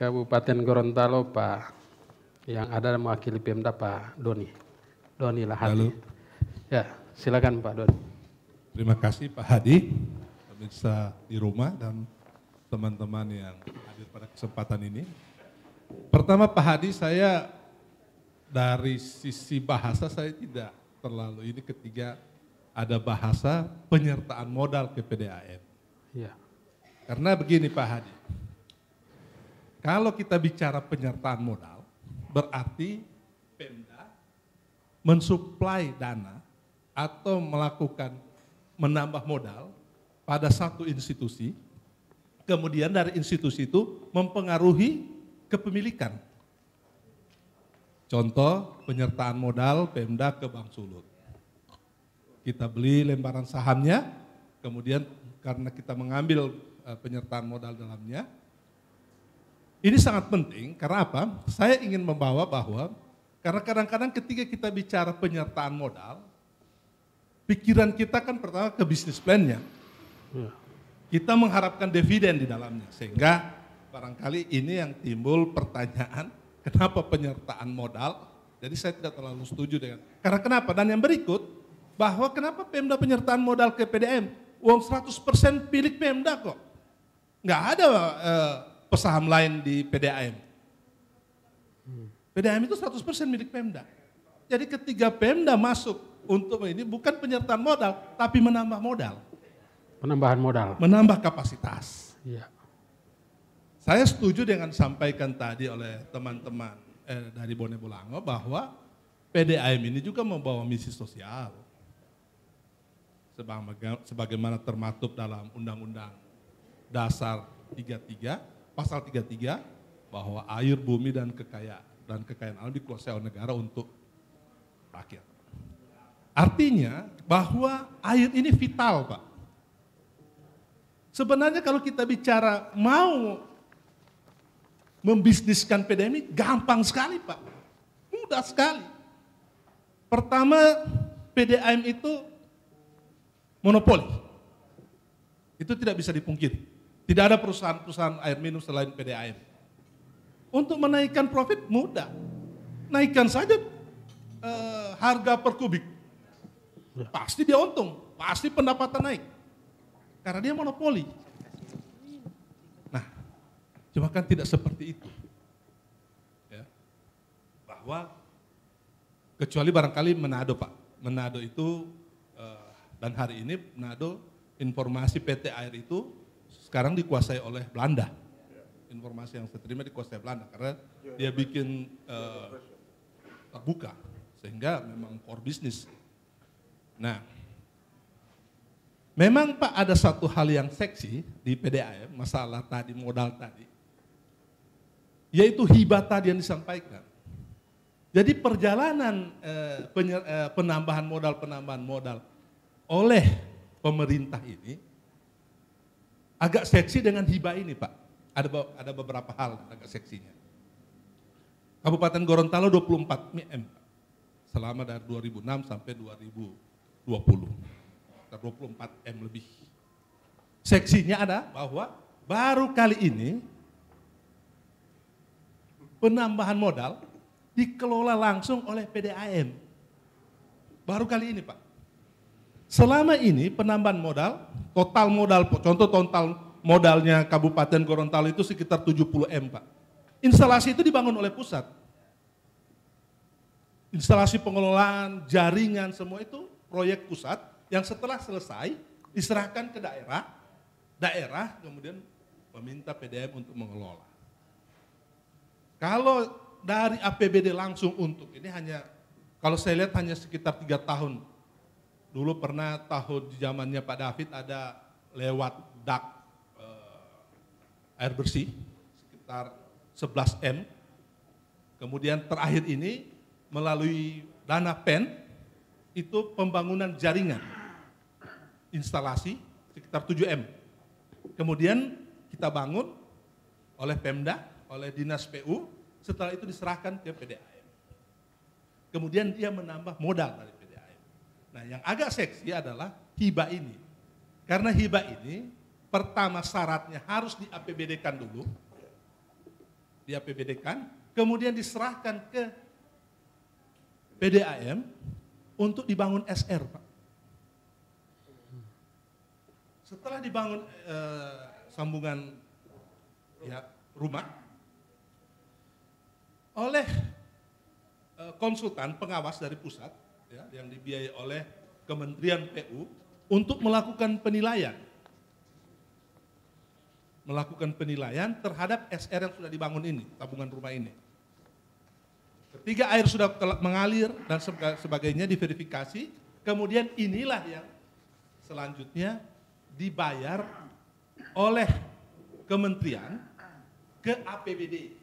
Kabupaten Gorontalo Pak, yang ada mewakili Pemda Pak Doni Lahati. Lalu, ya silakan Pak Doni. terima kasih Pak Hadi, pemirsa di rumah dan teman-teman yang hadir pada kesempatan ini. Pertama Pak Hadi, saya dari sisi bahasa saya tidak terlalu ini, ketiga ada bahasa penyertaan modal ke PDAM. Ya. Karena begini Pak Hadi, kalau kita bicara penyertaan modal, berarti Pemda mensuplai dana atau menambah modal pada satu institusi, kemudian dari institusi itu mempengaruhi kepemilikan. Contoh penyertaan modal Pemda ke Bank Sulut. Kita beli lembaran sahamnya, kemudian karena kita mengambil penyertaan modal dalamnya. Ini sangat penting, karena apa? Saya ingin membawa bahwa, karena kadang-kadang ketika kita bicara penyertaan modal, pikiran kita kan pertama ke bisnis plan-nya. Kita mengharapkan dividen di dalamnya, sehingga barangkali ini yang timbul pertanyaan, kenapa penyertaan modal? Jadi saya tidak terlalu setuju dengan, karena kenapa? Dan yang berikut, bahwa kenapa Pemda penyertaan modal ke PDAM? Uang 100% milik Pemda kok. Nggak ada pesaham lain di PDAM. PDAM itu 100% milik Pemda. Jadi ketika Pemda masuk untuk ini bukan penyertaan modal, tapi menambah modal. Penambahan modal. Menambah kapasitas. Ya. Saya setuju dengan disampaikan tadi oleh teman-teman dari Bone Bolango bahwa PDAM ini juga membawa misi sosial. Sebagaimana termaktub dalam Undang-Undang Dasar 33, Pasal 33, bahwa air, bumi, dan kekayaan alam dikuasai oleh negara untuk rakyat. Artinya bahwa air ini vital, Pak. Sebenarnya kalau kita bicara mau membisniskan PDAM ini gampang sekali, Pak. Mudah sekali. Pertama, PDAM itu monopoli. Itu tidak bisa dipungkiri. Tidak ada perusahaan air minum selain PDAM. Untuk menaikkan profit mudah. Naikkan saja harga per kubik. Pasti dia untung, pasti pendapatan naik. Karena dia monopoli. Nah, cuma kan tidak seperti itu. Ya. Bahwa, kecuali barangkali Manado Pak. Manado itu, dan hari ini Manado informasi PT Air itu sekarang dikuasai oleh Belanda. Informasi yang saya terima dikuasai Belanda karena dia bikin terbuka sehingga memang core bisnis. Nah, memang Pak ada satu hal yang seksi di PDAM, masalah tadi modal tadi, yaitu hibah tadi yang disampaikan. Jadi perjalanan penambahan modal oleh pemerintah ini agak seksi dengan hibah ini Pak. Ada beberapa hal agak seksinya. Kabupaten Gorontalo 24 M selama dari 2006 sampai 2020. 24 M lebih. Seksinya ada bahwa baru kali ini penambahan modal dikelola langsung oleh PDAM. Baru kali ini Pak. Selama ini penambahan modal, contoh total modalnya Kabupaten Gorontalo itu sekitar 70 M Pak. Instalasi itu dibangun oleh pusat. Instalasi pengelolaan, jaringan, semua itu proyek pusat yang setelah selesai diserahkan ke daerah kemudian meminta PDAM untuk mengelola. Kalau dari APBD langsung untuk ini kalau saya lihat hanya sekitar 3 tahun. Dulu pernah tahun di zamannya Pak David ada lewat dak air bersih sekitar 11 M. Kemudian terakhir ini melalui dana PEN itu pembangunan jaringan instalasi sekitar 7 M. Kemudian kita bangun oleh Pemda, oleh Dinas PU, setelah itu diserahkan ke PDAM. Kemudian dia menambah modal dari PDAM. Nah yang agak seksi adalah hibah ini. Karena hibah ini pertama syaratnya harus di APBD-kan dulu. di APBD-kan, kemudian diserahkan ke PDAM untuk dibangun SR, Pak. Setelah dibangun sambungan ya, rumah oleh konsultan pengawas dari pusat ya, yang dibiayai oleh Kementerian PU untuk melakukan penilaian terhadap SR yang sudah dibangun ini, tabungan rumah ini. Ketika air sudah mengalir dan sebagainya diverifikasi, kemudian inilah yang selanjutnya dibayar oleh kementerian ke APBD.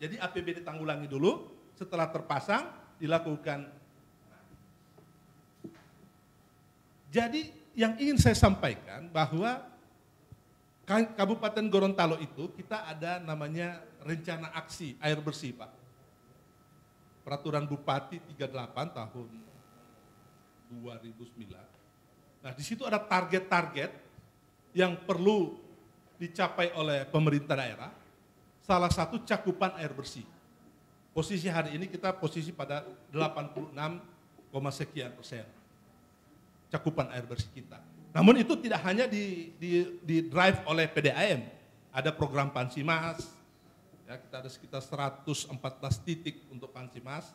Jadi APBD tanggulangi dulu, setelah terpasang dilakukan. Jadi yang ingin saya sampaikan bahwa Kabupaten Gorontalo itu kita ada namanya rencana aksi air bersih, Pak. Peraturan Bupati 38 tahun 2009. Nah, di situ ada target-target yang perlu dicapai oleh pemerintah daerah. Salah satu cakupan air bersih. Posisi hari ini kita posisi pada 86, sekian persen cakupan air bersih kita. Namun itu tidak hanya di drive oleh PDAM. Ada program Pansimas, ya, kita ada sekitar 114 titik untuk Pansimas.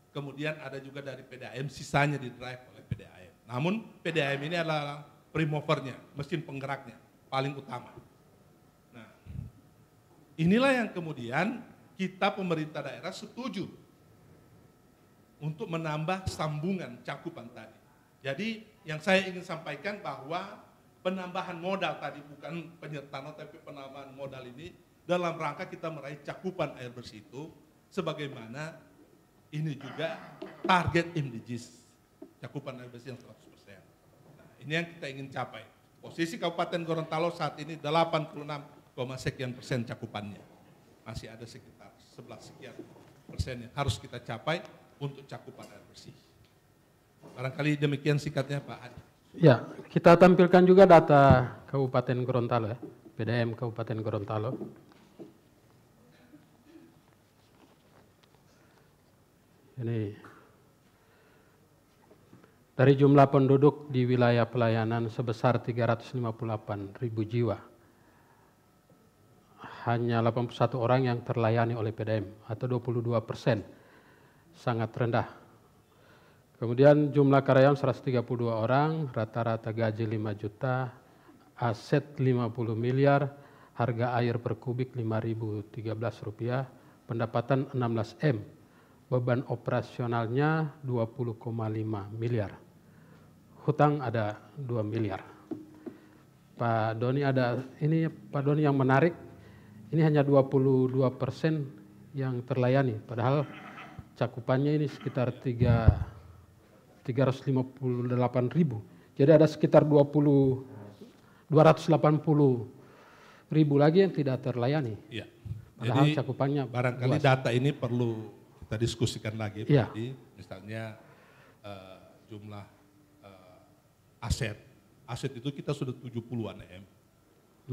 Kemudian ada juga dari PDAM, sisanya di drive oleh PDAM. Namun PDAM ini adalah primovernya, mesin penggeraknya, paling utama. Nah, inilah yang kemudian kita pemerintah daerah setuju untuk menambah sambungan cakupan tadi. Jadi yang saya ingin sampaikan bahwa penambahan modal tadi bukan penyertaan tapi penambahan modal ini dalam rangka kita meraih cakupan air bersih itu sebagaimana ini juga target MDGs, cakupan air bersih yang 100%. Nah, ini yang kita ingin capai. Posisi Kabupaten Gorontalo saat ini 86, sekian persen cakupannya. Masih ada sekitar 11 sekian persen yang harus kita capai untuk cakupan air bersih. Barangkali demikian singkatnya Pak Hadi. Ya, kita tampilkan juga data Kabupaten Gorontalo ya, PDAM Kabupaten Gorontalo. Ini dari jumlah penduduk di wilayah pelayanan sebesar 358.000 jiwa, hanya 81 orang yang terlayani oleh PDAM atau 22%, sangat rendah. Kemudian jumlah karyawan 132 orang, rata-rata gaji 5 juta, aset 50 miliar, harga air per kubik 5.013 rupiah, pendapatan 16 M, beban operasionalnya 20,5 miliar, hutang ada 2 miliar. Pak Doni Pak Doni yang menarik, ini hanya 22% yang terlayani, padahal cakupannya ini sekitar 358.000. Jadi ada sekitar 280.000 lagi yang tidak terlayani. Iya. Padahal Jadi cakupannya barangkali luas. Data ini perlu kita diskusikan lagi. Iya. Jadi misalnya jumlah aset itu kita sudah 70-an M.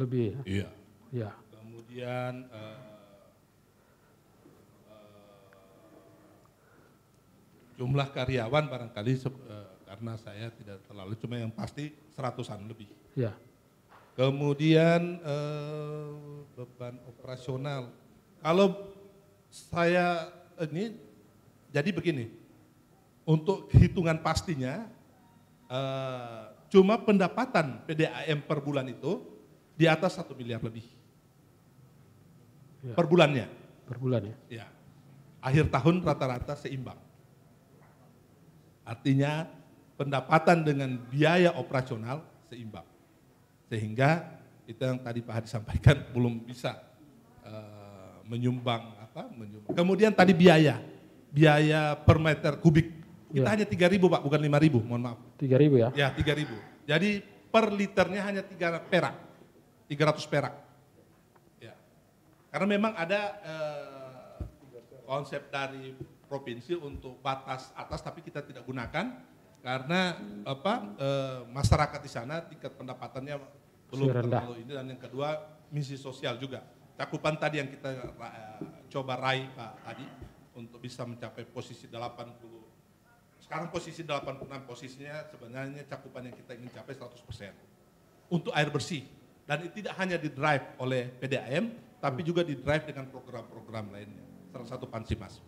Lebih ya? Iya. Iya. Kemudian jumlah karyawan barangkali karena saya tidak terlalu, cuma yang pasti 100-an lebih. Iya. Kemudian beban operasional. Kalau saya ini jadi begini, untuk hitungan pastinya cuma pendapatan PDAM per bulan itu di atas 1 miliar lebih. Ya. Per bulannya. Per bulan ya? Ya. Akhir tahun rata-rata seimbang. Artinya pendapatan dengan biaya operasional seimbang. Sehingga itu yang tadi Pak Hadi sampaikan belum bisa menyumbang. Kemudian tadi biaya per meter kubik. Kita hanya 3.000 Pak, bukan 5.000, mohon maaf. 3.000 ya? Ya 3.000. Jadi per liternya hanya 300 perak. Ya. Karena memang ada konsep dari provinsi untuk batas atas, tapi kita tidak gunakan karena masyarakat di sana tingkat pendapatannya belum terlalu ini, dan yang kedua misi sosial juga. cakupan tadi yang kita coba raih Pak tadi untuk bisa mencapai posisi 80. Sekarang posisi 86, posisinya sebenarnya cakupan yang kita ingin capai 100% untuk air bersih. Dan itu tidak hanya di drive oleh PDAM, tapi juga di drive dengan program-program lainnya. Salah satu Pansimas.